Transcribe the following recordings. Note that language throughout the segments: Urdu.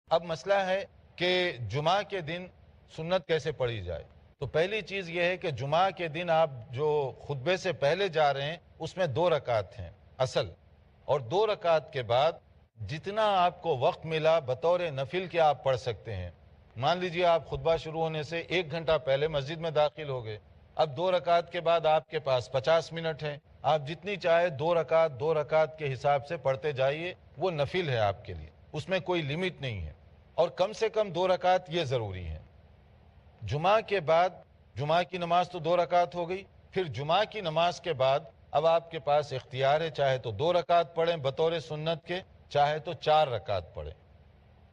اب مسئلہ ہے کہ جمعہ کے دن سنت کیسے پڑھی جائے. تو پہلی چیز یہ ہے کہ جمعہ کے دن آپ جو خطبے سے پہلے جا رہے ہیں اس میں 2 رکعت ہیں اصل، اور 2 رکعت کے بعد جتنا آپ کو وقت ملا بطور نفل کے آپ پڑھ سکتے ہیں. مان لیجئے آپ خطبہ شروع ہونے سے 1 گھنٹہ پہلے مسجد میں داخل ہو گئے، اب 2 رکعت کے بعد آپ کے پاس 50 منٹ ہیں، آپ جتنی چاہے 2 رکعت کے حساب سے پڑھتے جائیے، وہ نفل ہے آپ کے لیے، اس میں کوئی لمٹ نہیں ہے. اور کم سے کم 2 رکعت یہ ضروری ہے. جمعہ کے بعد جمعہ کی نماز تو 2 رکعت ہو گئی، پھر جمعہ کی نماز کے بعد اب آپ کے پاس اختیار ہے، چاہے تو 2 رکعت پڑھیں بطور سنت کے، چاہے تو 4 رکعت پڑھیں.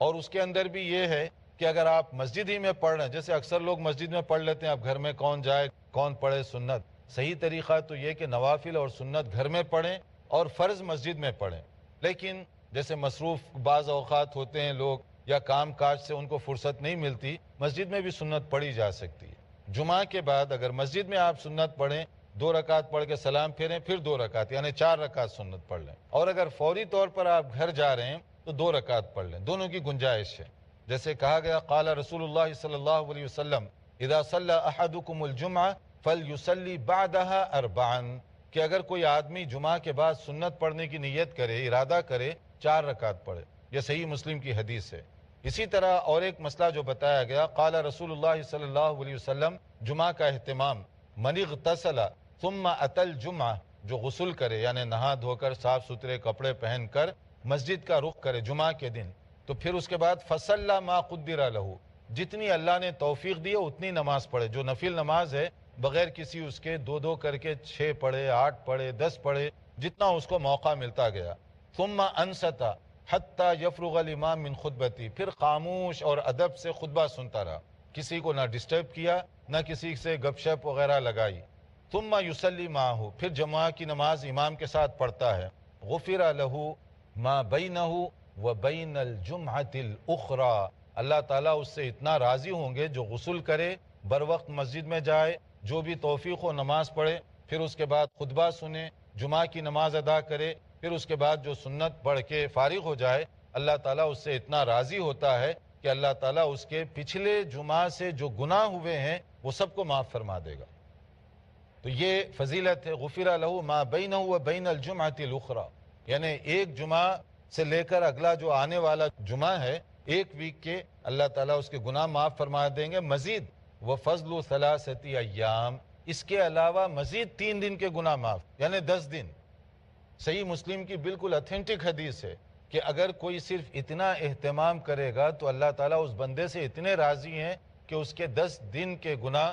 اور اس کے اندر بھی یہ ہے کہ اگر آپ مسجد ہی میں پڑھ رہے ہیں، جیسے اکثر لوگ مسجد میں پڑھ لیتے ہیں، اب گھر میں کون جائے کون پڑھے سنت، صحیح طریقہ تو یہ کہ نوافل اور سنت گھر میں پڑھیں اور فرض مسجد میں پڑھیں. لیکن جیسے مصروف بعض اوقات ہوتے ہیں لوگ، یا کام کاج سے ان کو فرصت نہیں ملتی، مسجد میں بھی سنت پڑھی جا سکتی ہے. جمعہ کے بعد اگر مسجد میں آپ سنت پڑھیں، 2 رکعت پڑھ کے سلام پھیریں، پھر 2 رکعت یعنی 4 رکعت سنت پڑھ لیں. اور اگر فوری طور پر آپ گھر جا رہے ہیں تو 2 رکعت پڑھ لیں، دونوں کی گنجائش ہے. جیسے کہا گیا قال رسول اللہ صلی اللہ علیہ وسلم اذا صلی احدکم الجمعہ فلیصلی بعدها 4، کہ اگر کوئی آدمی جمعہ کے بعد سنت پڑھنے کی نیت کرے، ارادہ کرے، 4 رکعت پڑھے. یہ صحیح مسلم کی حدیث ہے. اسی طرح اور ایک مسئلہ جو بتایا گیا قال رسول اللہ صلی اللہ علیہ وسلم جمعہ کا اہتمام، من اغتسل ثم اتى الجمعہ، جو غسل کرے یعنی نہا دھو کر صاف ستھرے کپڑے پہن کر مسجد کا رخ کرے جمعہ کے دن، تو پھر اس کے بعد فصلی ما قدر له، جتنی اللہ نے توفیق دی اتنی نماز پڑھے. جو نفل نماز ہے بغیر کسی اس کے 2 کر کے 6 پڑھے، 8 پڑھے، 10 پڑھے، جتنا اس کو موقع ملتا گیا. ثم انصت حتی یفرغ الامام من خطبتی، پھر خاموش اور ادب سے خطبہ سنتا رہا، کسی کو نہ ڈسٹرب کیا، نہ کسی سے گپ شپ وغیرہ لگائی. ثم یصلی معہ، پھر جمعہ کی نماز امام کے ساتھ پڑھتا ہے. غفر له ما بینہ وبین الجمعۃ الاخری، اللہ تعالیٰ اس سے اتنا راضی ہوں گے جو غسل کرے، بر وقت مسجد میں جائے، جو بھی توفیق ہو نماز پڑھے، پھر اس کے بعد خطبہ سنے، جمعہ کی نماز ادا کرے، پھر اس کے بعد جو سنت پڑھ کے فارغ ہو جائے. اللہ تعالیٰ اس سے اتنا راضی ہوتا ہے کہ اللہ تعالیٰ اس کے پچھلے جمعہ سے جو گناہ ہوئے ہیں وہ سب کو معاف فرما دے گا. تو یہ فضیلت ہے غفر له ما بینہ وبین الجمعۃ الاخری، یعنی ایک جمعہ سے لے کر اگلا جو آنے والا جمعہ ہے، ایک ویک کے اللہ تعالیٰ اس کے گناہ معاف فرما دیں گے. مزید وفضل 3 ایام، اس کے علاوہ مزید 3 دن کے گناہ معاف، یعنی 10 دن. صحیح مسلم کی بالکل اتھینٹک حدیث ہے کہ اگر کوئی صرف اتنا اہتمام کرے گا تو اللہ تعالیٰ اس بندے سے اتنے راضی ہیں کہ اس کے 10 دن کے گناہ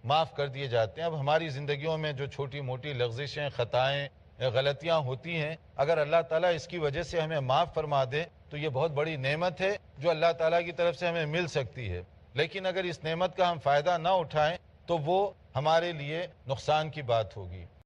معاف کر دیے جاتے ہیں. اب ہماری زندگیوں میں جو چھوٹی موٹی لغزشیں، خطائیں، غلطیاں ہوتی ہیں، اگر اللہ تعالیٰ اس کی وجہ سے ہمیں معاف فرما دے تو یہ بہت بڑی نعمت ہے جو اللہ تعالیٰ کی طرف سے ہمیں مل سکتی ہے. لیکن اگر اس نعمت کا ہم فائدہ نہ اٹھائیں تو وہ ہمارے لیے نقصان کی بات ہوگی.